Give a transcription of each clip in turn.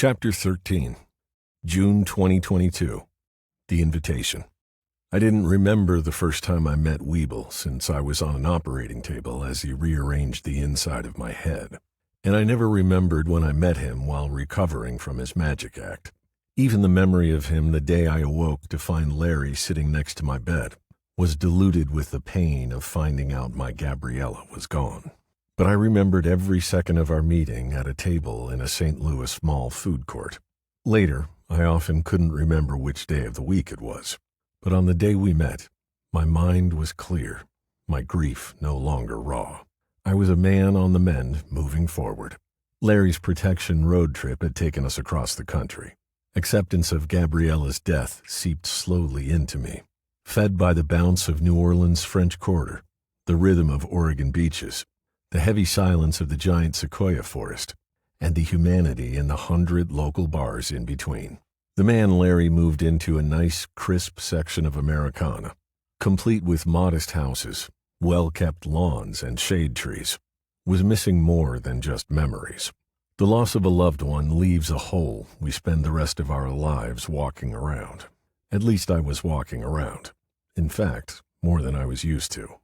Chapter 13, June 2022. The Invitation. I didn't remember the first time I met Weeble, since I was on an operating table as he rearranged the inside of my head. And I never remembered when I met him while recovering from his magic act. Even the memory of him the day I awoke to find Larry sitting next to my bed was diluted with the pain of finding out my Gabriella was gone. But I remembered every second of our meeting at a table in a St. Louis mall food court. Later, I often couldn't remember which day of the week it was. But on the day we met, my mind was clear, my grief no longer raw. I was a man on the mend, moving forward. Larry's protection road trip had taken us across the country. Acceptance of Gabriella's death seeped slowly into me, fed by the bounce of New Orleans' French Quarter, the rhythm of Oregon beaches, the heavy silence of the giant sequoia forest, and the humanity in the 100 local bars in between. The man Larry moved into a nice, crisp section of Americana, complete with modest houses, well-kept lawns, and shade trees, was missing more than just memories. The loss of a loved one leaves a hole we spend the rest of our lives walking around. At least I was walking around. In fact, more than I was used to.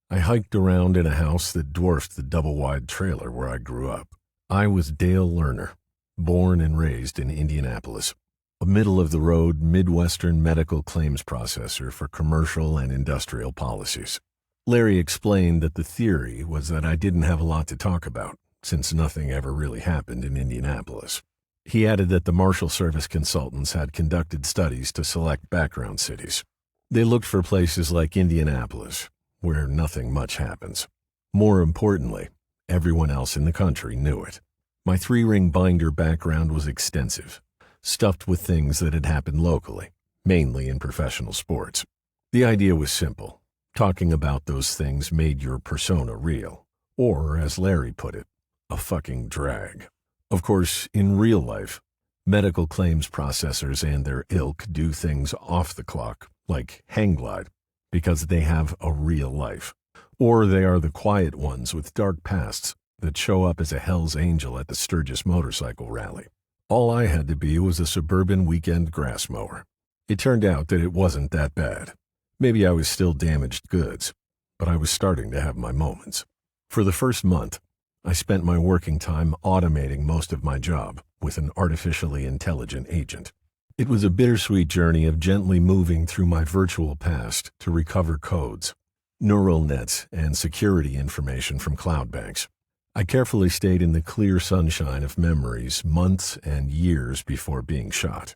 I hiked around in a house that dwarfed the double-wide trailer where I grew up. I was Dale Lerner, born and raised in Indianapolis, a middle-of-the-road Midwestern medical claims processor for commercial and industrial policies. Larry explained that the theory was that I didn't have a lot to talk about, since nothing ever really happened in Indianapolis. He added that the Marshal Service consultants had conducted studies to select background cities. They looked for places like Indianapolis, where nothing much happens. More importantly, everyone else in the country knew it. My three-ring binder background was extensive, stuffed with things that had happened locally, mainly in professional sports. The idea was simple. Talking about those things made your persona real, or, as Larry put it, a fucking drag. Of course, in real life, medical claims processors and their ilk do things off the clock, like hang glide, because they have a real life. Or they are the quiet ones with dark pasts that show up as a Hell's Angel at the Sturgis motorcycle rally. All I had to be was a suburban weekend grass mower. It turned out that it wasn't that bad. Maybe I was still damaged goods, but I was starting to have my moments. For the first month, I spent my working time automating most of my job with an artificially intelligent agent. It was a bittersweet journey of gently moving through my virtual past to recover codes, neural nets, and security information from cloud banks. I carefully stayed in the clear sunshine of memories months and years before being shot.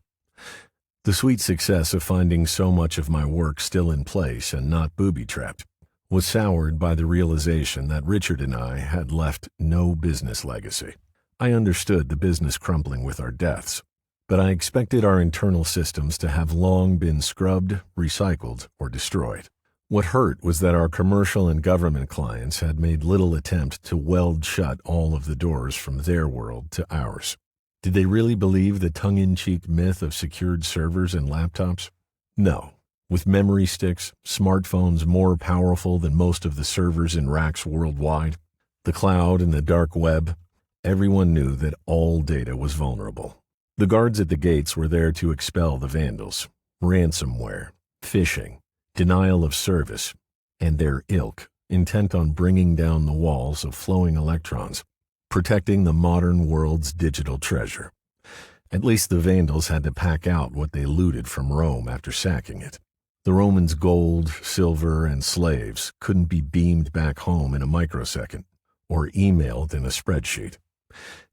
The sweet success of finding so much of my work still in place and not booby-trapped was soured by the realization that Richard and I had left no business legacy. I understood the business crumbling with our deaths, but I expected our internal systems to have long been scrubbed, recycled, or destroyed. What hurt was that our commercial and government clients had made little attempt to weld shut all of the doors from their world to ours. Did they really believe the tongue-in-cheek myth of secured servers and laptops? No. With memory sticks, smartphones more powerful than most of the servers in racks worldwide, the cloud and the dark web, everyone knew that all data was vulnerable. The guards at the gates were there to expel the vandals, ransomware, phishing, denial of service, and their ilk, intent on bringing down the walls of flowing electrons, protecting the modern world's digital treasure. At least the Vandals had to pack out what they looted from Rome after sacking it. The Romans' gold, silver, and slaves couldn't be beamed back home in a microsecond or emailed in a spreadsheet.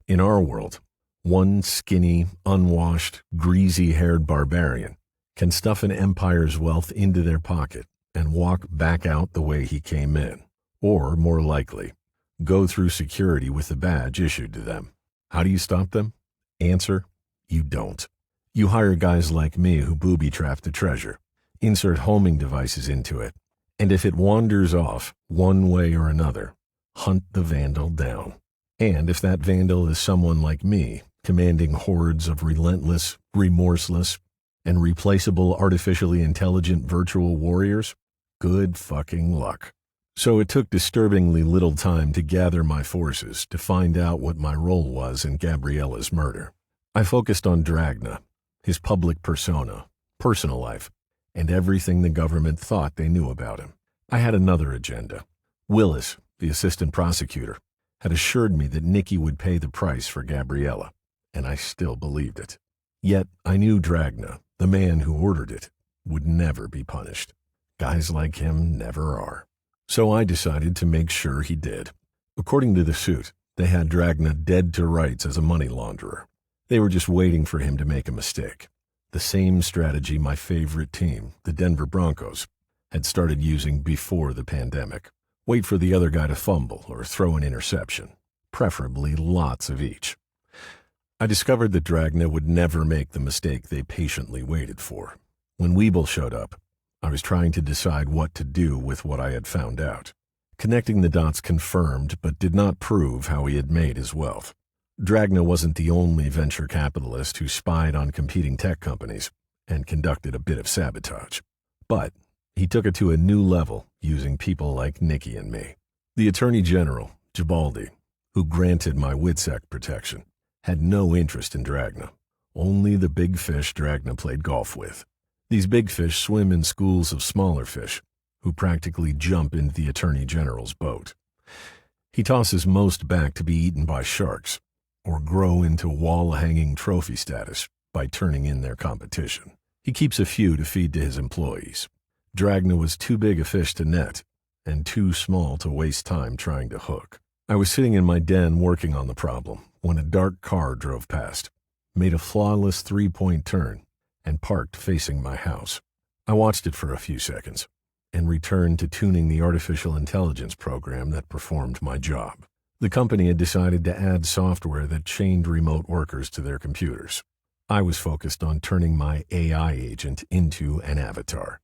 In our world, one skinny, unwashed, greasy-haired barbarian can stuff an empire's wealth into their pocket and walk back out the way he came in, or, more likely, go through security with the badge issued to them. How do you stop them? Answer, you don't. You hire guys like me who booby-trap the treasure, insert homing devices into it, and if it wanders off, one way or another, hunt the vandal down. And if that vandal is someone like me, commanding hordes of relentless, remorseless, and replaceable artificially intelligent virtual warriors, good fucking luck. So it took disturbingly little time to gather my forces to find out what my role was in Gabriella's murder. I focused on Dragna, his public persona, personal life, and everything the government thought they knew about him. I had another agenda. Willis, the assistant prosecutor, had assured me that Nicky would pay the price for Gabriella, and I still believed it. Yet I knew Dragna, the man who ordered it, would never be punished. Guys like him never are. So I decided to make sure he did. According to the suit, they had Dragna dead to rights as a money launderer. They were just waiting for him to make a mistake. The same strategy my favorite team, the Denver Broncos, had started using before the pandemic. Wait for the other guy to fumble or throw an interception, preferably lots of each. I discovered that Dragna would never make the mistake they patiently waited for. When Weeble showed up, I was trying to decide what to do with what I had found out. Connecting the dots confirmed but did not prove how he had made his wealth. Dragna wasn't the only venture capitalist who spied on competing tech companies and conducted a bit of sabotage. But he took it to a new level using people like Nicky and me. The Attorney General, Gibaldi, who granted my WITSEC protection, had no interest in Dragna, only the big fish Dragna played golf with. These big fish swim in schools of smaller fish, who practically jump into the Attorney General's boat. He tosses most back to be eaten by sharks, or grow into wall-hanging trophy status by turning in their competition. He keeps a few to feed to his employees. Dragna was too big a fish to net, and too small to waste time trying to hook. I was sitting in my den working on the problem when a dark car drove past, made a flawless three-point turn, and parked facing my house. I watched it for a few seconds, and returned to tuning the artificial intelligence program that performed my job. The company had decided to add software that chained remote workers to their computers. I was focused on turning my AI agent into an avatar.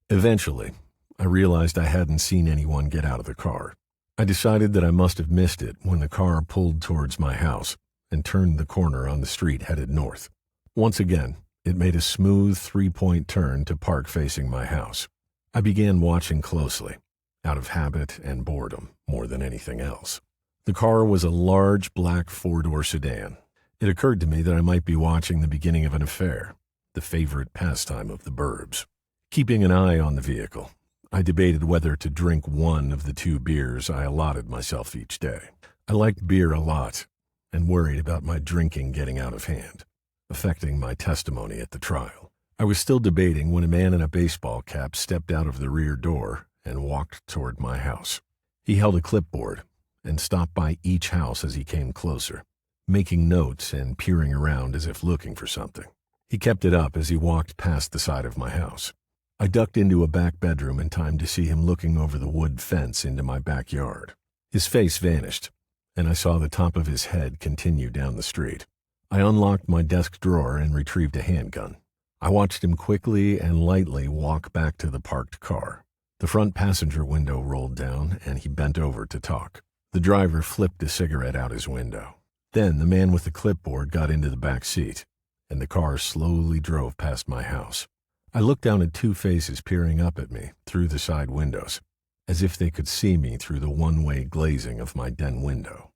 Eventually, I realized I hadn't seen anyone get out of the car. I decided that I must have missed it when the car pulled towards my house and turned the corner on the street headed north. Once again, it made a smooth three-point turn to park facing my house. I began watching closely, out of habit and boredom more than anything else. The car was a large black four-door sedan. It occurred to me that I might be watching the beginning of an affair, the favorite pastime of the burbs. Keeping an eye on the vehicle, I debated whether to drink one of the 2 beers I allotted myself each day. I liked beer a lot and worried about my drinking getting out of hand, affecting my testimony at the trial. I was still debating when a man in a baseball cap stepped out of the rear door and walked toward my house. He held a clipboard and stopped by each house as he came closer, making notes and peering around as if looking for something. He kept it up as he walked past the side of my house. I ducked into a back bedroom in time to see him looking over the wood fence into my backyard. His face vanished, and I saw the top of his head continue down the street. I unlocked my desk drawer and retrieved a handgun. I watched him quickly and lightly walk back to the parked car. The front passenger window rolled down, and he bent over to talk. The driver flipped a cigarette out his window. Then the man with the clipboard got into the back seat, and the car slowly drove past my house. I looked down at 2 faces peering up at me through the side windows, as if they could see me through the one-way glazing of my den window.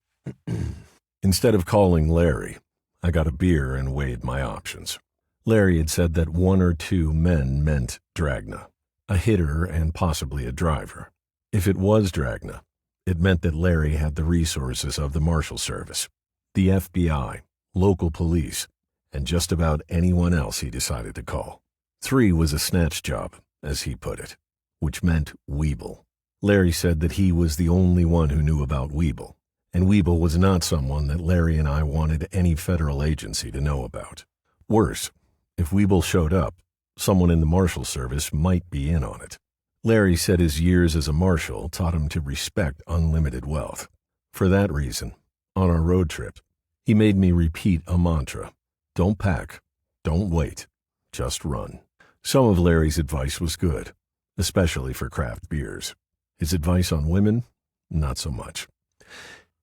Instead of calling Larry, I got a beer and weighed my options. Larry had said that 1 or 2 men meant Dragna, a hitter and possibly a driver. If it was Dragna, it meant that Larry had the resources of the Marshal Service, the FBI, local police, and just about anyone else he decided to call. 3 was a snatch job, as he put it, which meant Weeble. Larry said that he was the only one who knew about Weeble, and Weeble was not someone that Larry and I wanted any federal agency to know about. Worse, if Weeble showed up, someone in the Marshal Service might be in on it. Larry said his years as a marshal taught him to respect unlimited wealth. For that reason, on our road trip, he made me repeat a mantra: don't pack, don't wait, just run. Some of Larry's advice was good, especially for craft beers. His advice on women, not so much.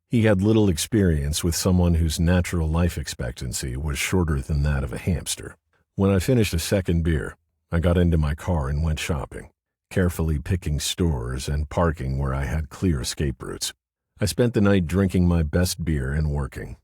He had little experience with someone whose natural life expectancy was shorter than that of a hamster. When I finished a second beer, I got into my car and went shopping, carefully picking stores and parking where I had clear escape routes. I spent the night drinking my best beer and working.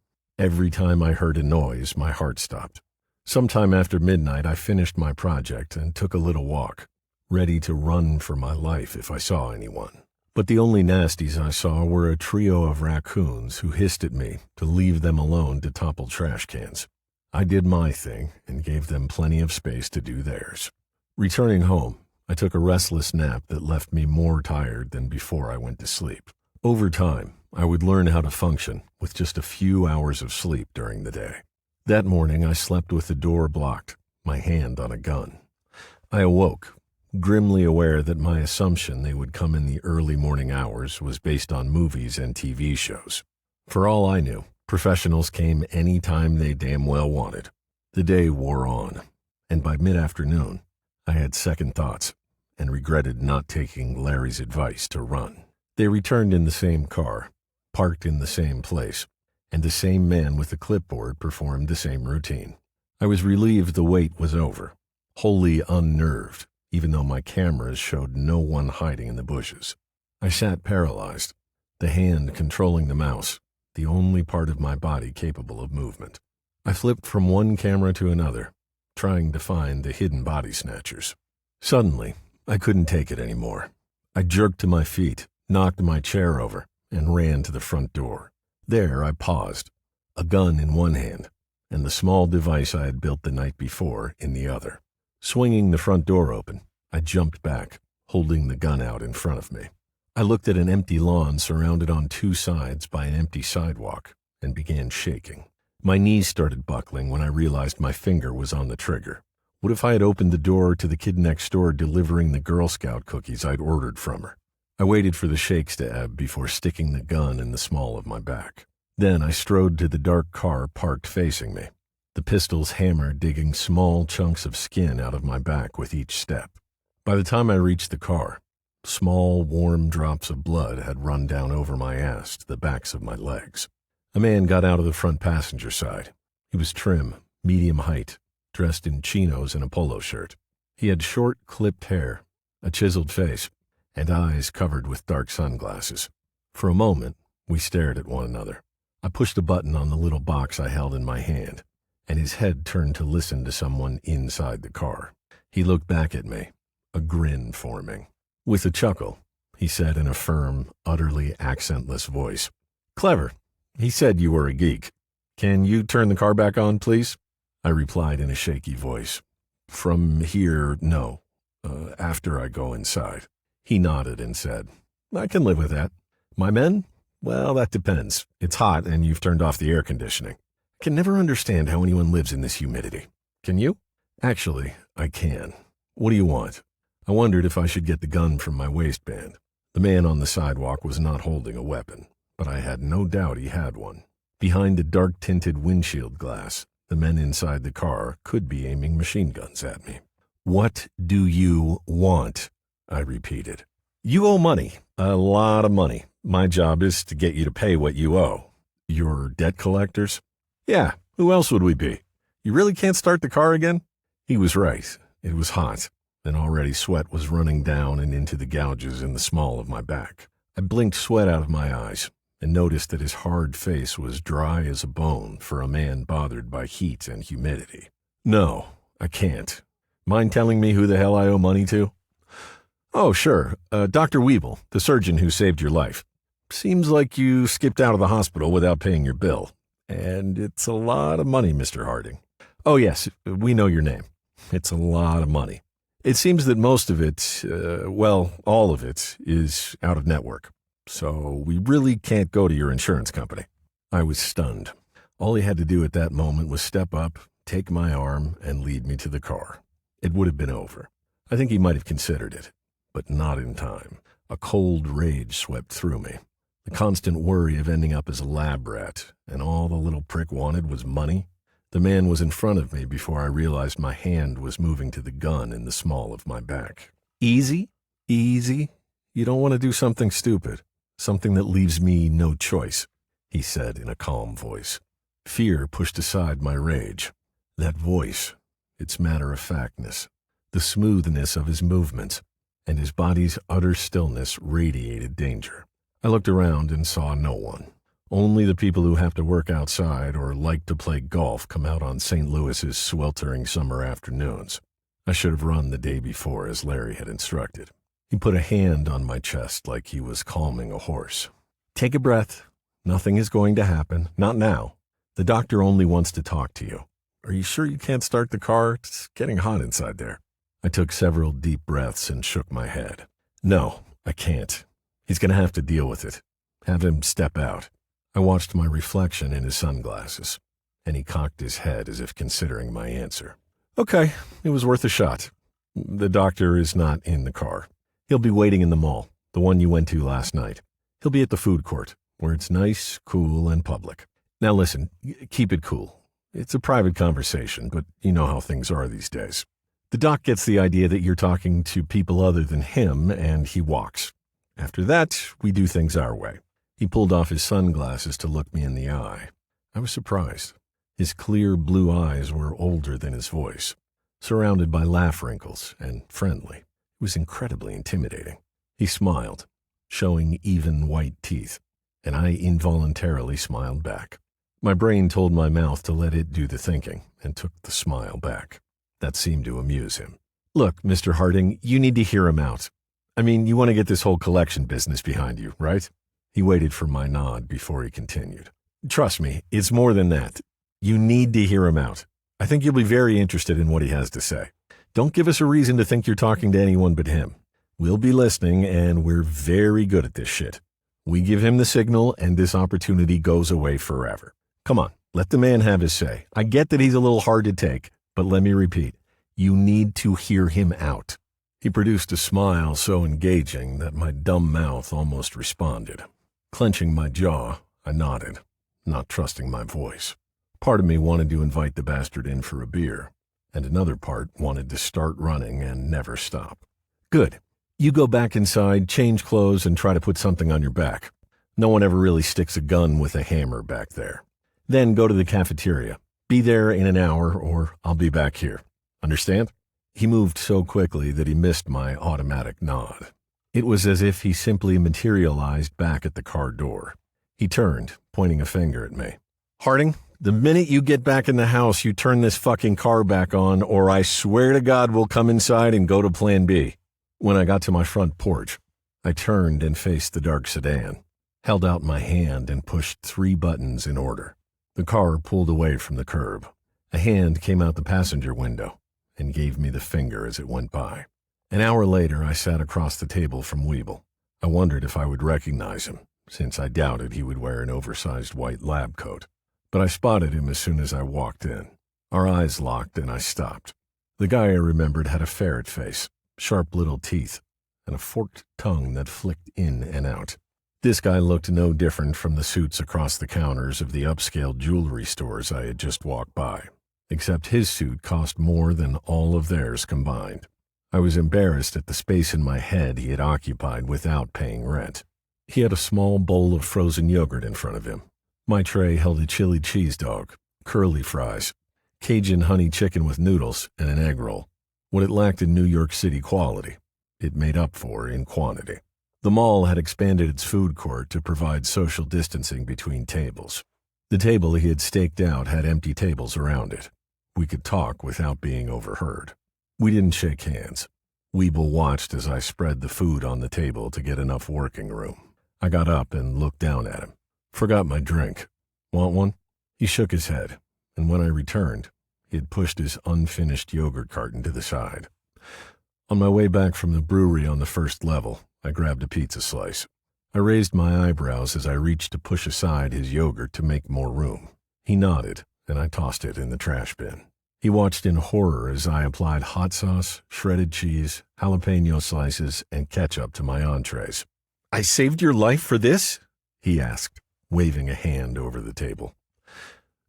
Every time I heard a noise, my heart stopped. Sometime after midnight, I finished my project and took a little walk, ready to run for my life if I saw anyone. But the only nasties I saw were a trio of raccoons who hissed at me to leave them alone to topple trash cans. I did my thing and gave them plenty of space to do theirs. Returning home, I took a restless nap that left me more tired than before I went to sleep. Over time, I would learn how to function with just a few hours of sleep during the day. That morning, I slept with the door blocked, my hand on a gun. I awoke, grimly aware that my assumption they would come in the early morning hours was based on movies and TV shows. For all I knew, professionals came any time they damn well wanted. The day wore on, and by mid-afternoon, I had second thoughts and regretted not taking Larry's advice to run. They returned in the same car, parked in the same place, and the same man with the clipboard performed the same routine. I was relieved the wait was over, wholly unnerved, even though my cameras showed no one hiding in the bushes. I sat paralyzed, the hand controlling the mouse, the only part of my body capable of movement. I flipped from one camera to another, trying to find the hidden body snatchers. Suddenly, I couldn't take it anymore. I jerked to my feet, knocked my chair over, and ran to the front door. There I paused, a gun in one hand, and the small device I had built the night before in the other. Swinging the front door open, I jumped back, holding the gun out in front of me. I looked at an empty lawn surrounded on two sides by an empty sidewalk and began shaking. My knees started buckling when I realized my finger was on the trigger. What if I had opened the door to the kid next door delivering the Girl Scout cookies I'd ordered from her? I waited for the shakes to ebb before sticking the gun in the small of my back. Then I strode to the dark car parked facing me, the pistol's hammer digging small chunks of skin out of my back with each step. By the time I reached the car, small, warm drops of blood had run down over my ass to the backs of my legs. A man got out of the front passenger side. He was trim, medium height, dressed in chinos and a polo shirt. He had short, clipped hair, a chiseled face, and eyes covered with dark sunglasses. For a moment, we stared at one another. I pushed a button on the little box I held in my hand, and his head turned to listen to someone inside the car. He looked back at me, a grin forming. With a chuckle, he said in a firm, utterly accentless voice, "Clever. He said you were a geek. Can you turn the car back on, please?" I replied in a shaky voice, "From here, no. After I go inside." He nodded and said, "I can live with that. My men? Well, that depends. It's hot and you've turned off the air conditioning. I can never understand how anyone lives in this humidity. Can you?" "Actually, I can. What do you want?" I wondered if I should get the gun from my waistband. The man on the sidewalk was not holding a weapon, but I had no doubt he had one. Behind the dark-tinted windshield glass, the men inside the car could be aiming machine guns at me. "What do you want?" I repeated. "You owe money, a lot of money. My job is to get you to pay what you owe." "You're debt collectors?" "Yeah, who else would we be? You really can't start the car again?" He was right. It was hot, and already sweat was running down and into the gouges in the small of my back. I blinked sweat out of my eyes and noticed that his hard face was dry as a bone for a man bothered by heat and humidity. "No, I can't. Mind telling me who the hell I owe money to?" "Oh, sure. Dr. Weeble, the surgeon who saved your life. Seems like you skipped out of the hospital without paying your bill. And it's a lot of money, Mr. Harding." "Oh, yes, we know your name. It's a lot of money. It seems that most of it, all of it, is out of network. So we really can't go to your insurance company." I was stunned. All he had to do at that moment was step up, take my arm, and lead me to the car. It would have been over. I think he might have considered it, but not in time. A cold rage swept through me. The constant worry of ending up as a lab rat, and all the little prick wanted was money. The man was in front of me before I realized my hand was moving to the gun in the small of my back. "Easy? Easy? You don't want to do something stupid, something that leaves me no choice," he said in a calm voice. Fear pushed aside my rage. That voice, its matter-of-factness, the smoothness of his movements, and his body's utter stillness radiated danger. I looked around and saw no one. Only the people who have to work outside or like to play golf come out on St. Louis's sweltering summer afternoons. I should have run the day before, as Larry had instructed. He put a hand on my chest like he was calming a horse. Take a breath. Nothing is going to happen. Not now. The doctor only wants to talk to you. Are you sure you can't start the car? It's getting hot inside there. I took several deep breaths and shook my head. No, I can't. He's going to have to deal with it. Have him step out. I watched my reflection in his sunglasses, and he cocked his head as if considering my answer. Okay, it was worth a shot. The doctor is not in the car. He'll be waiting in the mall, the one you went to last night. He'll be at the food court, where it's nice, cool, and public. Now listen, keep it cool. It's a private conversation, but you know how things are these days. The doc gets the idea that you're talking to people other than him, and he walks. After that, we do things our way. He pulled off his sunglasses to look me in the eye. I was surprised. His clear blue eyes were older than his voice, surrounded by laugh wrinkles and friendly. It was incredibly intimidating. He smiled, showing even white teeth, and I involuntarily smiled back. My brain told my mouth to let it do the thinking and took the smile back. That seemed to amuse him. Look, Mr. Harding, you need to hear him out. I mean, you want to get this whole collection business behind you, right? He waited for my nod before he continued. Trust me, it's more than that. You need to hear him out. I think you'll be very interested in what he has to say. Don't give us a reason to think you're talking to anyone but him. We'll be listening, and we're very good at this shit. We give him the signal, and this opportunity goes away forever. Come on, let the man have his say. I get that he's a little hard to take, but let me repeat, you need to hear him out. He produced a smile so engaging that my dumb mouth almost responded. Clenching my jaw, I nodded, not trusting my voice. Part of me wanted to invite the bastard in for a beer, and another part wanted to start running and never stop. Good. You go back inside, change clothes, and try to put something on your back. No one ever really sticks a gun with a hammer back there. Then go to the cafeteria. Be there in an hour, or I'll be back here. Understand? He moved so quickly that he missed my automatic nod. It was as if he simply materialized back at the car door. He turned, pointing a finger at me. Harding, the minute you get back in the house, you turn this fucking car back on, or I swear to God we'll come inside and go to Plan B. When I got to my front porch, I turned and faced the dark sedan, held out my hand and pushed 3 buttons in order. The car pulled away from the curb. A hand came out the passenger window and gave me the finger as it went by. An hour later, I sat across the table from Weeble. I wondered if I would recognize him, since I doubted he would wear an oversized white lab coat. But I spotted him as soon as I walked in. Our eyes locked and I stopped. The guy I remembered had a ferret face, sharp little teeth, and a forked tongue that flicked in and out. This guy looked no different from the suits across the counters of the upscale jewelry stores I had just walked by, except his suit cost more than all of theirs combined. I was embarrassed at the space in my head he had occupied without paying rent. He had a small bowl of frozen yogurt in front of him. My tray held a chili cheese dog, curly fries, Cajun honey chicken with noodles, and an egg roll. What it lacked in New York City quality, it made up for in quantity. The mall had expanded its food court to provide social distancing between tables. The table he had staked out had empty tables around it. We could talk without being overheard. We didn't shake hands. Weeble watched as I spread the food on the table to get enough working room. I got up and looked down at him. Forgot my drink. Want one? He shook his head, and when I returned, he had pushed his unfinished yogurt carton to the side. On my way back from the brewery on the first level, I grabbed a pizza slice. I raised my eyebrows as I reached to push aside his yogurt to make more room. He nodded, and I tossed it in the trash bin. He watched in horror as I applied hot sauce, shredded cheese, jalapeno slices, and ketchup to my entrees. "I saved your life for this?" he asked, waving a hand over the table.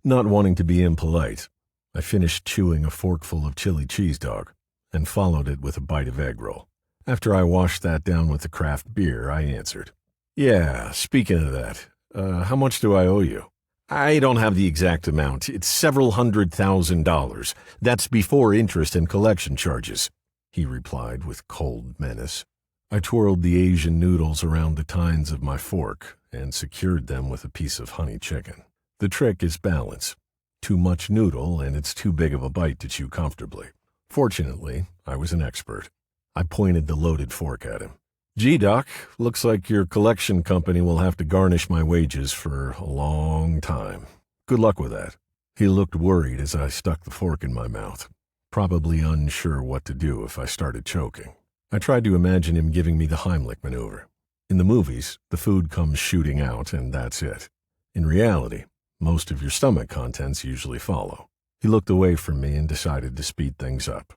Not wanting to be impolite, I finished chewing a forkful of chili cheese dog and followed it with a bite of egg roll. After I washed that down with the craft beer, I answered, "Yeah, speaking of that, how much do I owe you?" "I don't have the exact amount. It's several $100,000. That's before interest and collection charges," he replied with cold menace. I twirled the Asian noodles around the tines of my fork and secured them with a piece of honey chicken. The trick is balance. Too much noodle and it's too big of a bite to chew comfortably. Fortunately, I was an expert. I pointed the loaded fork at him. "Gee, Doc, looks like your collection company will have to garnish my wages for a long time. Good luck with that." He looked worried as I stuck the fork in my mouth, probably unsure what to do if I started choking. I tried to imagine him giving me the Heimlich maneuver. In the movies, the food comes shooting out and that's it. In reality, most of your stomach contents usually follow. He looked away from me and decided to speed things up.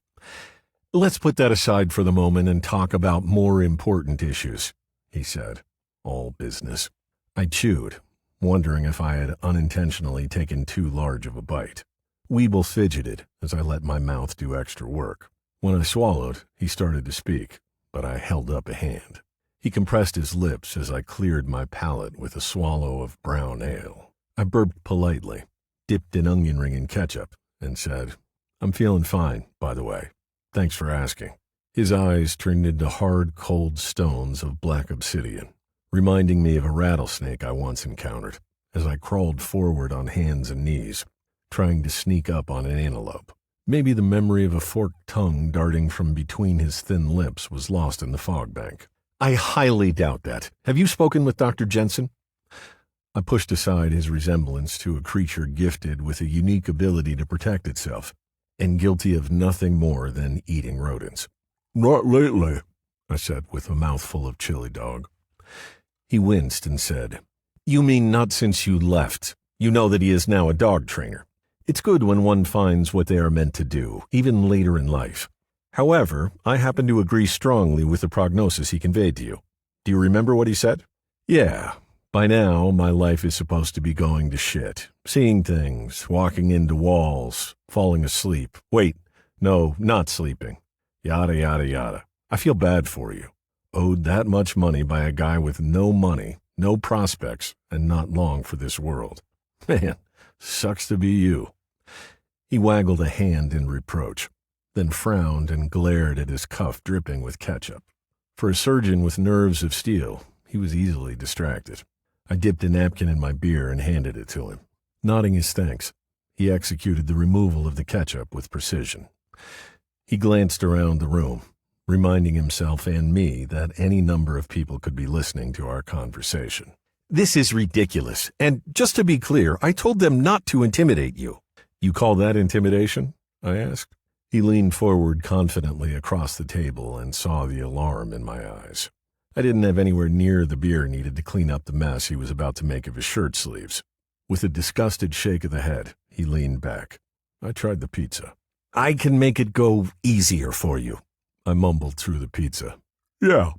"Let's put that aside for the moment and talk about more important issues," he said. All business. I chewed, wondering if I had unintentionally taken too large of a bite. Weeble fidgeted as I let my mouth do extra work. When I swallowed, he started to speak, but I held up a hand. He compressed his lips as I cleared my palate with a swallow of brown ale. I burped politely, dipped an onion ring in ketchup, and said, "I'm feeling fine, by the way. Thanks for asking." His eyes turned into hard, cold stones of black obsidian, reminding me of a rattlesnake I once encountered as I crawled forward on hands and knees, trying to sneak up on an antelope. Maybe the memory of a forked tongue darting from between his thin lips was lost in the fog bank. "I highly doubt that. Have you spoken with Dr. Jensen?" I pushed aside his resemblance to a creature gifted with a unique ability to protect itself, and guilty of nothing more than eating rodents. "Not lately," I said with a mouthful of chili dog. He winced and said, "You mean not since you left? You know that he is now a dog trainer. It's good when one finds what they are meant to do, even later in life. However, I happen to agree strongly with the prognosis he conveyed to you. Do you remember what he said?" "Yeah. By now, my life is supposed to be going to shit. Seeing things, walking into walls, falling asleep. Wait, no, not sleeping. Yada, yada, yada. I feel bad for you. Owed that much money by a guy with no money, no prospects, and not long for this world. Man, sucks to be you." He waggled a hand in reproach, then frowned and glared at his cuff dripping with ketchup. For a surgeon with nerves of steel, he was easily distracted. I dipped a napkin in my beer and handed it to him. Nodding his thanks, he executed the removal of the ketchup with precision. He glanced around the room, reminding himself and me that any number of people could be listening to our conversation. "This is ridiculous, and just to be clear, I told them not to intimidate you." "You call that intimidation?" I asked. He leaned forward confidently across the table and saw the alarm in my eyes. I didn't have anywhere near the beer needed to clean up the mess he was about to make of his shirt sleeves. With a disgusted shake of the head, he leaned back. I tried the pizza. "I can make it go easier for you," I mumbled through the pizza. "Yeah."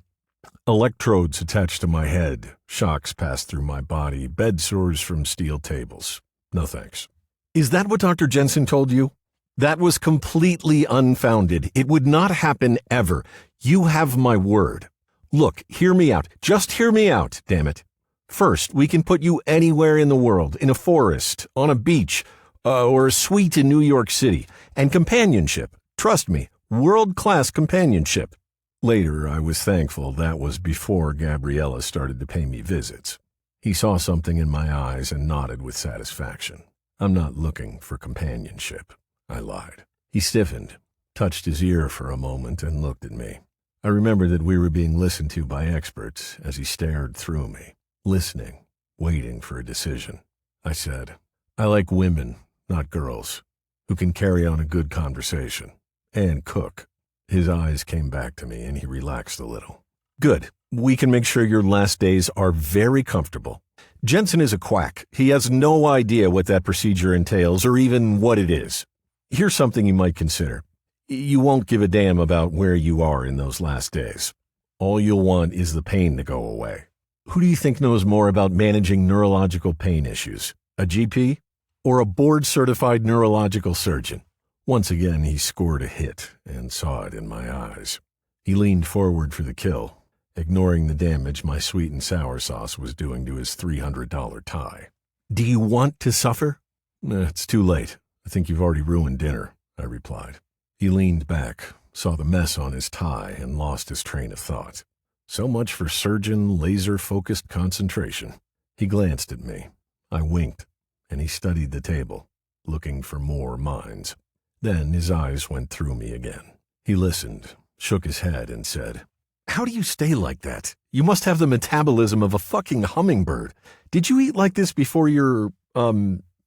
Electrodes attached to my head, shocks passed through my body, bed sores from steel tables. No thanks. "Is that what Dr. Jensen told you?" "That was completely unfounded. It would not happen ever. You have my word. Look, hear me out. Just hear me out, damn it. First, we can put you anywhere in the world, in a forest, on a beach, or a suite in New York City. And companionship. Trust me, world-class companionship." Later, I was thankful that was before Gabriella started to pay me visits. He saw something in my eyes and nodded with satisfaction. "I'm not looking for companionship," I lied. He stiffened, touched his ear for a moment, and looked at me. I remembered that we were being listened to by experts as he stared through me, listening, waiting for a decision. I said, "I like women, not girls, who can carry on a good conversation and cook." His eyes came back to me and he relaxed a little. "Good. We can make sure your last days are very comfortable. Jensen is a quack. He has no idea what that procedure entails or even what it is. Here's something you might consider. You won't give a damn about where you are in those last days. All you'll want is the pain to go away. Who do you think knows more about managing neurological pain issues? A GP or a board-certified neurological surgeon?" Once again, he scored a hit and saw it in my eyes. He leaned forward for the kill, ignoring the damage my sweet and sour sauce was doing to his $300 tie. "Do you want to suffer?" "It's too late. I think you've already ruined dinner," I replied. He leaned back, saw the mess on his tie, and lost his train of thought. So much for surgeon laser-focused concentration. He glanced at me. I winked, and he studied the table, looking for more minds. Then his eyes went through me again. He listened, shook his head, and said, "How do you stay like that? You must have the metabolism of a fucking hummingbird. Did you eat like this before your,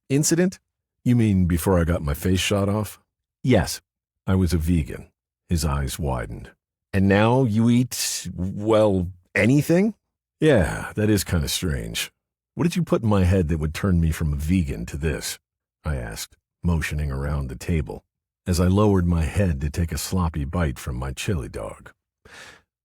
incident?" "You mean before I got my face shot off?" "Yes." "I was a vegan." His eyes widened. "And now you eat, well, anything?" "Yeah, that is kind of strange. What did you put in my head that would turn me from a vegan to this?" I asked, motioning around the table, as I lowered my head to take a sloppy bite from my chili dog.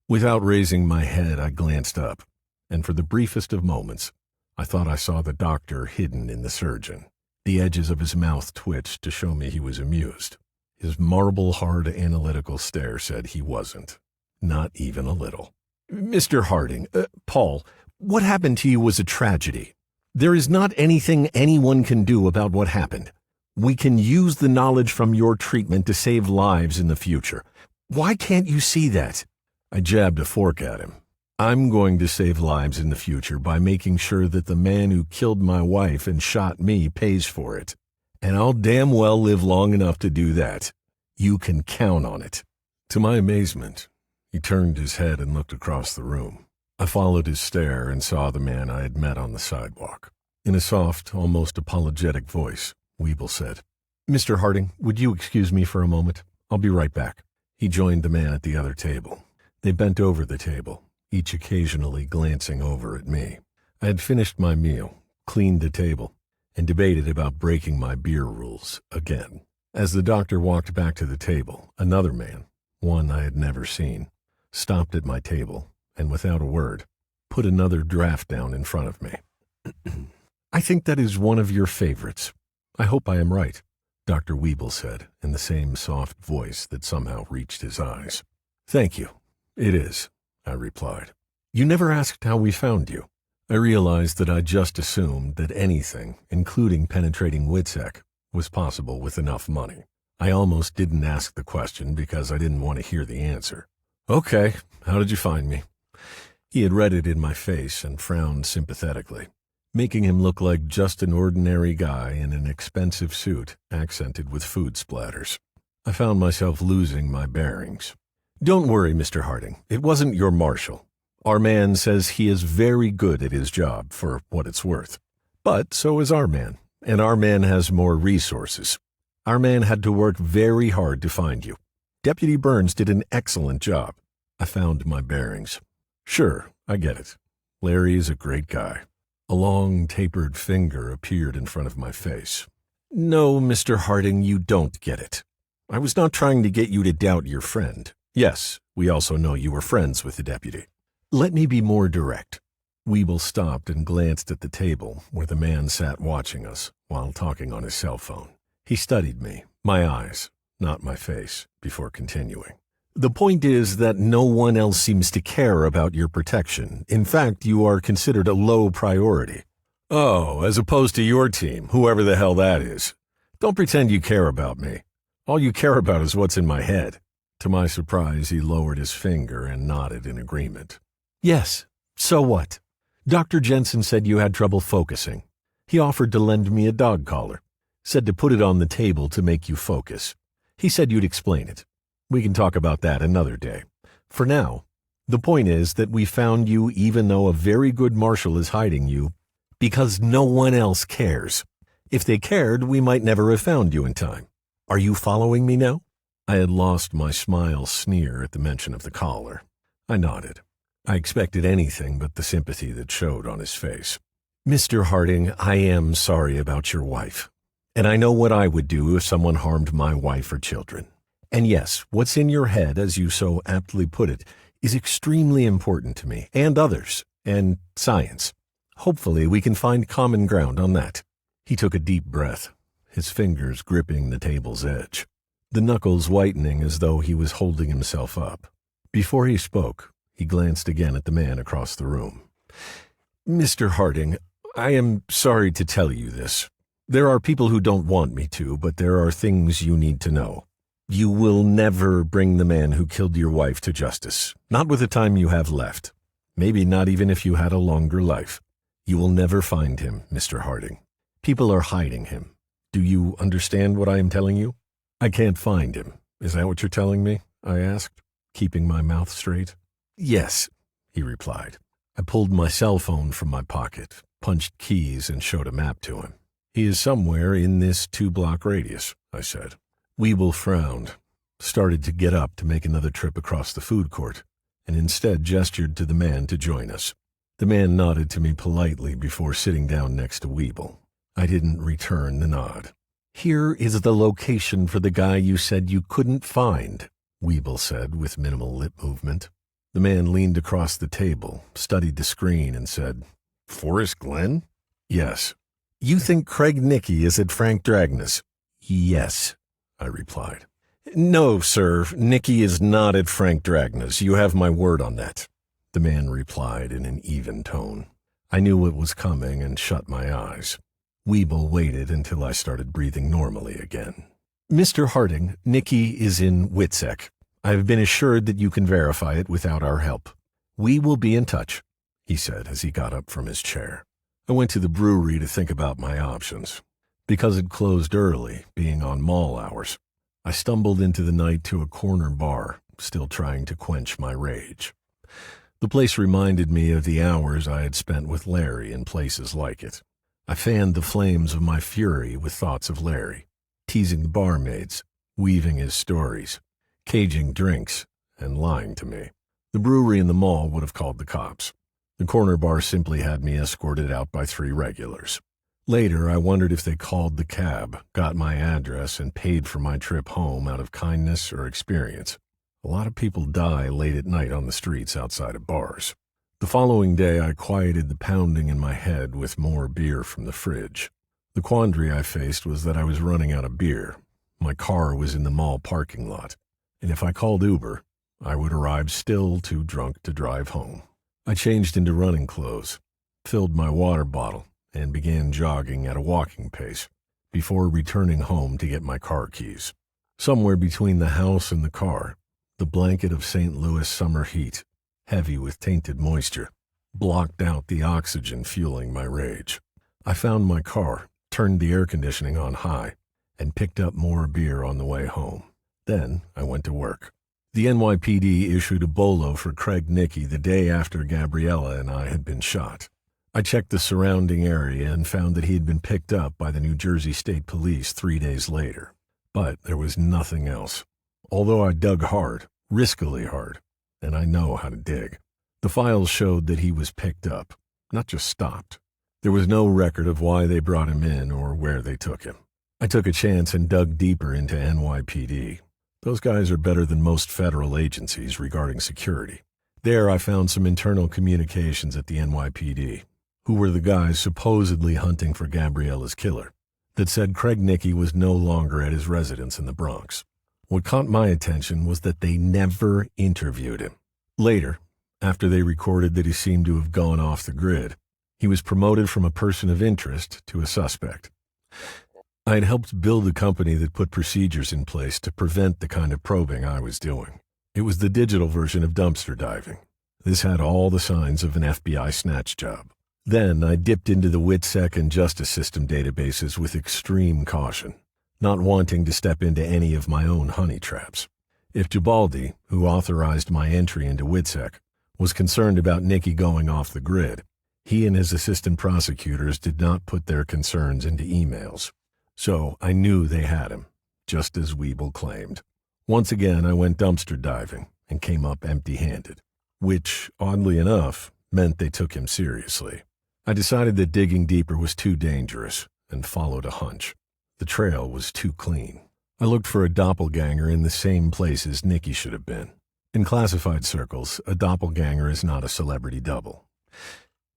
Without raising my head, I glanced up, and for the briefest of moments, I thought I saw the doctor hidden in the surgeon. The edges of his mouth twitched to show me he was amused. His marble-hard analytical stare said he wasn't. Not even a little. "Mr. Harding, Paul, what happened to you was a tragedy. There is not anything anyone can do about what happened. We can use the knowledge from your treatment to save lives in the future. Why can't you see that?" I jabbed a fork at him. "I'm going to save lives in the future by making sure that the man who killed my wife and shot me pays for it. And I'll damn well live long enough to do that. You can count on it." To my amazement, he turned his head and looked across the room. I followed his stare and saw the man I had met on the sidewalk. In a soft, almost apologetic voice, Weeble said, "Mr. Harding, would you excuse me for a moment? I'll be right back." He joined the man at the other table. They bent over the table, each occasionally glancing over at me. I had finished my meal, cleaned the table, and debated about breaking my beer rules again. As the doctor walked back to the table, another man, one I had never seen, stopped at my table and, without a word, put another draft down in front of me. "I think that is one of your favorites. I hope I am right," Dr. Weeble said in the same soft voice that somehow reached his eyes. "Thank you. It is," I replied. "You never asked how we found you." I realized that I just assumed that anything, including penetrating WITSEC, was possible with enough money. I almost didn't ask the question because I didn't want to hear the answer. "Okay, how did you find me?" He had read it in my face and frowned sympathetically, making him look like just an ordinary guy in an expensive suit accented with food splatters. I found myself losing my bearings. "Don't worry, Mr. Harding. It wasn't your marshal. Our man says he is very good at his job, for what it's worth. But so is our man, and our man has more resources. Our man had to work very hard to find you. Deputy Burns did an excellent job." I found my bearings. "Sure, I get it. Larry is a great guy." A long, tapered finger appeared in front of my face. "No, Mr. Harding, you don't get it. I was not trying to get you to doubt your friend. Yes, we also know you were friends with the deputy. Let me be more direct." Weeble stopped and glanced at the table where the man sat watching us while talking on his cell phone. He studied me, my eyes, not my face, before continuing. "The point is that no one else seems to care about your protection. In fact, you are considered a low priority." "Oh, as opposed to your team, whoever the hell that is. Don't pretend you care about me. All you care about is what's in my head." To my surprise, he lowered his finger and nodded in agreement. "Yes, so what? Dr. Jensen said you had trouble focusing. He offered to lend me a dog collar. Said to put it on the table to make you focus. He said you'd explain it. We can talk about that another day. For now, the point is that we found you even though a very good marshal is hiding you, because no one else cares. If they cared, we might never have found you in time. Are you following me now?" I had lost my smile sneer at the mention of the collar. I nodded. I expected anything but the sympathy that showed on his face. "Mr. Harding, I am sorry about your wife. And I know what I would do if someone harmed my wife or children. And yes, what's in your head, as you so aptly put it, is extremely important to me and others, and science. Hopefully we can find common ground on that." He took a deep breath, his fingers gripping the table's edge, the knuckles whitening as though he was holding himself up. Before he spoke, he glanced again at the man across the room. "Mr. Harding, I am sorry to tell you this. There are people who don't want me to, but there are things you need to know. You will never bring the man who killed your wife to justice, not with the time you have left. Maybe not even if you had a longer life. You will never find him, Mr. Harding. People are hiding him. Do you understand what I am telling you? I can't find him. Is that what you're telling me? I asked, keeping my mouth straight. Yes, he replied. I pulled my cell phone from my pocket, punched keys, and showed a map to him. He is somewhere in this 2-block radius, I said. Weeble frowned, started to get up to make another trip across the food court, and instead gestured to the man to join us. The man nodded to me politely before sitting down next to Weeble. I didn't return the nod. Here is the location for the guy you said you couldn't find, Weeble said with minimal lip movement. The man leaned across the table, studied the screen, and said, Forest Glen? Yes. You think Craig Nicky is at Frank Dragna's? Yes, I replied. No, sir, Nicky is not at Frank Dragna's. You have my word on that, the man replied in an even tone. I knew it was coming and shut my eyes. Weeble waited until I started breathing normally again. Mr. Harding, Nicky is in Witsec. I have been assured that you can verify it without our help. We will be in touch, he said as he got up from his chair. I went to the brewery to think about my options. Because it closed early, being on mall hours, I stumbled into the night to a corner bar, still trying to quench my rage. The place reminded me of the hours I had spent with Larry in places like it. I fanned the flames of my fury with thoughts of Larry, teasing the barmaids, weaving his stories, caging drinks, and lying to me. The brewery and the mall would have called the cops. The corner bar simply had me escorted out by 3 regulars. Later, I wondered if they called the cab, got my address, and paid for my trip home out of kindness or experience. A lot of people die late at night on the streets outside of bars. The following day, I quieted the pounding in my head with more beer from the fridge. The quandary I faced was that I was running out of beer. My car was in the mall parking lot, and if I called Uber, I would arrive still too drunk to drive home. I changed into running clothes, filled my water bottle, and began jogging at a walking pace before returning home to get my car keys. Somewhere between the house and the car, the blanket of St. Louis summer heat, heavy with tainted moisture, blocked out the oxygen fueling my rage. I found my car, turned the air conditioning on high, and picked up more beer on the way home. Then I went to work. The NYPD issued a bolo for Craig Nicky the day after Gabriella and I had been shot. I checked the surrounding area and found that he had been picked up by the New Jersey State Police 3 days later. But there was nothing else. Although I dug hard, riskily hard, and I know how to dig. The files showed that he was picked up, not just stopped. There was no record of why they brought him in or where they took him. I took a chance and dug deeper into NYPD. Those guys are better than most federal agencies regarding security. There I found some internal communications at the NYPD, who were the guys supposedly hunting for Gabriella's killer, that said Craig Nicky was no longer at his residence in the Bronx. What caught my attention was that they never interviewed him. Later, after they recorded that he seemed to have gone off the grid, he was promoted from a person of interest to a suspect. I had helped build a company that put procedures in place to prevent the kind of probing I was doing. It was the digital version of dumpster diving. This had all the signs of an FBI snatch job. Then I dipped into the WITSEC and Justice System databases with extreme caution, not wanting to step into any of my own honey traps. If Gibaldi, who authorized my entry into WITSEC, was concerned about Nicky going off the grid, he and his assistant prosecutors did not put their concerns into emails. So I knew they had him, just as Weeble claimed. Once again, I went dumpster diving and came up empty-handed, which, oddly enough, meant they took him seriously. I decided that digging deeper was too dangerous and followed a hunch. The trail was too clean. I looked for a doppelganger in the same places Nicky should have been. In classified circles, a doppelganger is not a celebrity double.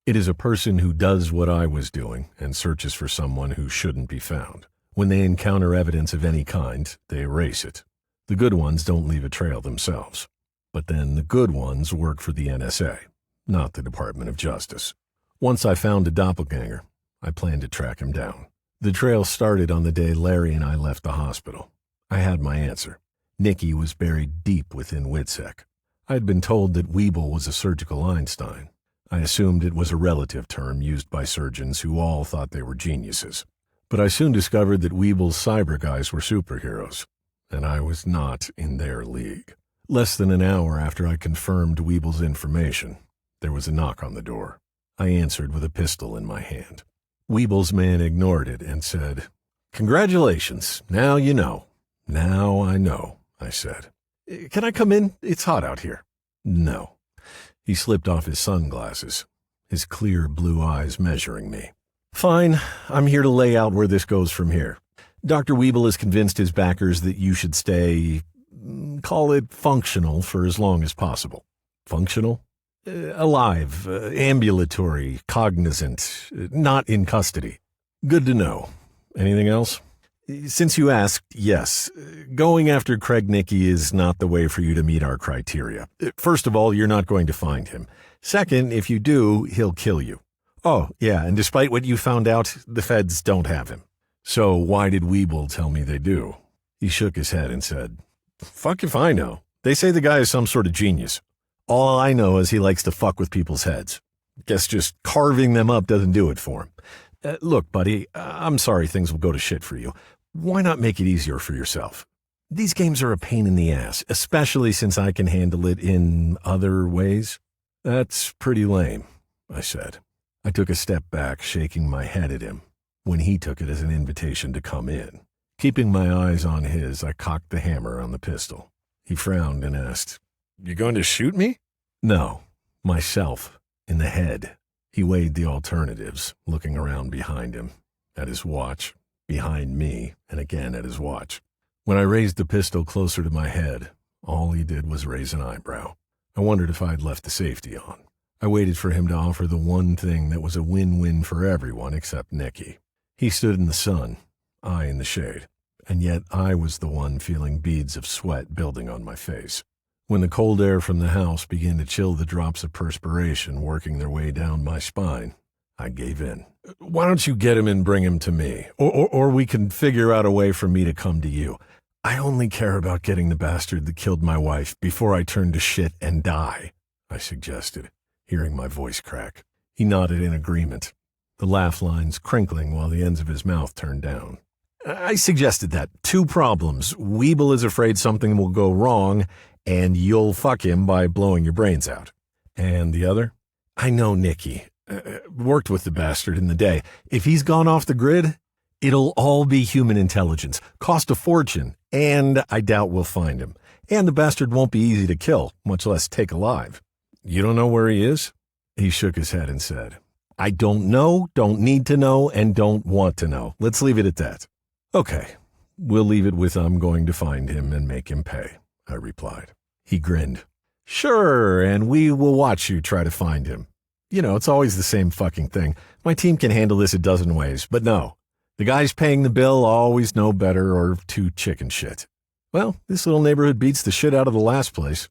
It is a person who does what I was doing and searches for someone who shouldn't be found. When they encounter evidence of any kind, they erase it. The good ones don't leave a trail themselves. But then the good ones work for the NSA, not the Department of Justice. Once I found a doppelganger, I planned to track him down. The trail started on the day Larry and I left the hospital. I had my answer. Nicky was buried deep within WITSEC. I had been told that Weeble was a surgical Einstein. I assumed it was a relative term used by surgeons who all thought they were geniuses. But I soon discovered that Weeble's cyber guys were superheroes, and I was not in their league. Less than an hour after I confirmed Weeble's information, there was a knock on the door. I answered with a pistol in my hand. Weeble's man ignored it and said, "Congratulations, now you know." "Now I know," I said. "Can I come in? It's hot out here." "No." He slipped off his sunglasses, his clear blue eyes measuring me. "Fine, I'm here to lay out where this goes from here. Dr. Weeble has convinced his backers that you should stay, call it functional, for as long as possible." "Functional?" "Alive, ambulatory, cognizant, not in custody." "Good to know. Anything else?" "Since you asked, yes. Going after Craig Nicky is not the way for you to meet our criteria. First of all, you're not going to find him. Second, if you do, he'll kill you. Oh, yeah, and despite what you found out, the feds don't have him." "So why did Weeble tell me they do?" He shook his head and said, "Fuck if I know. They say the guy is some sort of genius. All I know is he likes to fuck with people's heads. Guess just carving them up doesn't do it for him. Look, buddy, I'm sorry things will go to shit for you. Why not make it easier for yourself? These games are a pain in the ass, especially since I can handle it in other ways." "That's pretty lame," I said. I took a step back, shaking my head at him, when he took it as an invitation to come in. Keeping my eyes on his, I cocked the hammer on the pistol. He frowned and asked, "You going to shoot me?" "No, myself, in the head." He weighed the alternatives, looking around behind him, at his watch, behind me, and again at his watch. When I raised the pistol closer to my head, all he did was raise an eyebrow. I wondered if I'd left the safety on. I waited for him to offer the one thing that was a win-win for everyone except Nicky. He stood in the sun, I in the shade, and yet I was the one feeling beads of sweat building on my face. When the cold air from the house began to chill the drops of perspiration working their way down my spine, I gave in. "Why don't you get him and bring him to me? Or we can figure out a way for me to come to you. I only care about getting the bastard that killed my wife before I turn to shit and die," I suggested, hearing my voice crack. He nodded in agreement, the laugh lines crinkling while the ends of his mouth turned down. "I suggested that. 2 problems. Weeble is afraid something will go wrong, and you'll fuck him by blowing your brains out. And the other? I know Nicky. Worked with the bastard in the day. If he's gone off the grid, it'll all be human intelligence. Cost a fortune, and I doubt we'll find him. And the bastard won't be easy to kill, much less take alive." "You don't know where he is?" He shook his head and said, "I don't know, don't need to know, and don't want to know. Let's leave it at that." "Okay, we'll leave it with I'm going to find him and make him pay," I replied. He grinned. "Sure, and we will watch you try to find him. You know, it's always the same fucking thing. My team can handle this a dozen ways, but no. The guys paying the bill always know better or too chicken shit. Well, this little neighborhood beats the shit out of the last place.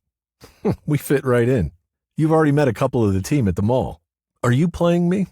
We fit right in. You've already met a couple of the team at the mall. Are you playing me?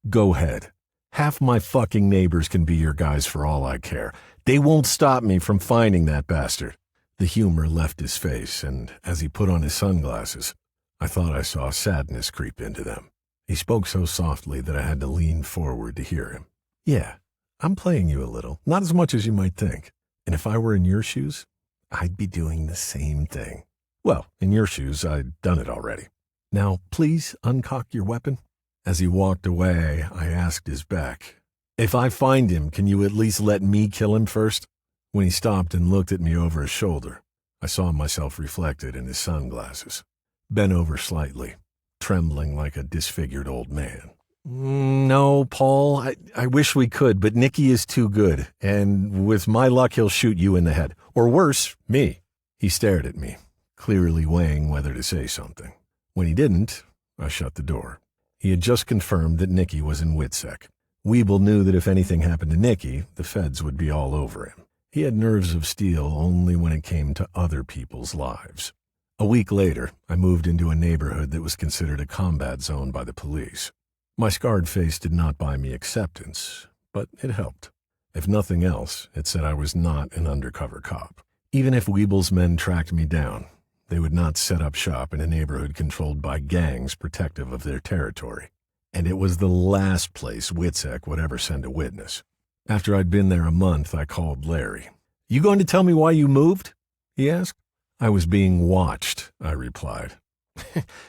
Go ahead. Half my fucking neighbors can be your guys for all I care. They won't stop me from finding that bastard." The humor left his face, and as he put on his sunglasses, I thought I saw sadness creep into them. He spoke so softly that I had to lean forward to hear him. "Yeah, I'm playing you a little, not as much as you might think. And if I were in your shoes, I'd be doing the same thing. Well, in your shoes, I'd done it already. Now, please uncock your weapon." As he walked away, I asked his back, "If I find him, can you at least let me kill him first?" When he stopped and looked at me over his shoulder, I saw myself reflected in his sunglasses, bent over slightly, trembling like a disfigured old man. "No, Paul, I wish we could, but Nicky is too good, and with my luck he'll shoot you in the head. Or worse, me." He stared at me, clearly weighing whether to say something. When he didn't, I shut the door. He had just confirmed that Nicky was in WITSEC. Weeble knew that if anything happened to Nicky, the feds would be all over him. He had nerves of steel only when it came to other people's lives. A week later, I moved into a neighborhood that was considered a combat zone by the police. My scarred face did not buy me acceptance, but it helped. If nothing else, it said I was not an undercover cop. Even if Weeble's men tracked me down, They would not set up shop in a neighborhood controlled by gangs protective of their territory. And it was the last place Witsec would ever send a witness. After I'd been there a month, I called Larry. "You going to tell me why you moved?" he asked. "I was being watched," I replied.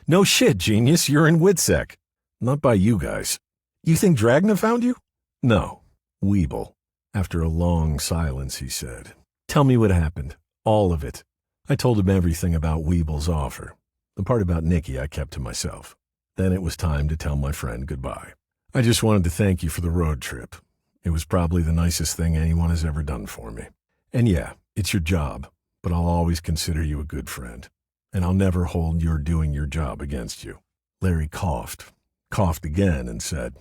"No shit, genius, you're in Witsec." "Not by you guys." "You think Dragna found you?" "No, Weeble." After a long silence, he said, "Tell me what happened. All of it." I told him everything about Weeble's offer. The part about Nikki I kept to myself. Then it was time to tell my friend goodbye. "I just wanted to thank you for the road trip. It was probably the nicest thing anyone has ever done for me. And yeah, it's your job, but I'll always consider you a good friend. And I'll never hold your doing your job against you." Larry coughed again, and said,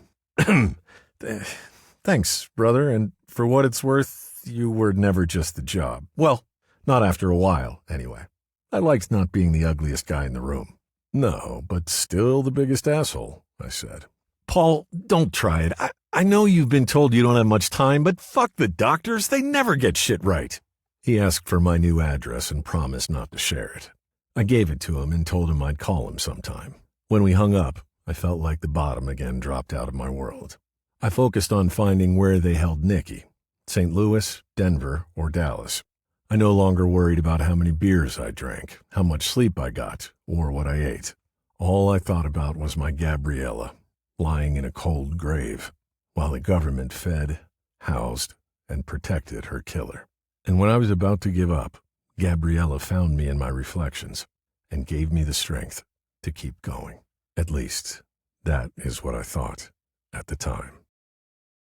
"Thanks, brother, and for what it's worth, you were never just the job. Well, not after a while, anyway. I liked not being the ugliest guy in the room." "No, but still the biggest asshole," I said. "Paul, don't try it. I know you've been told you don't have much time, but fuck the doctors. They never get shit right." He asked for my new address and promised not to share it. I gave it to him and told him I'd call him sometime. When we hung up, I felt like the bottom again dropped out of my world. I focused on finding where they held Nikki, St. Louis, Denver, or Dallas. I no longer worried about how many beers I drank, how much sleep I got, or what I ate. All I thought about was my Gabriella, lying in a cold grave, while the government fed, housed, and protected her killer. And when I was about to give up, Gabriella found me in my reflections and gave me the strength to keep going. At least, that is what I thought at the time.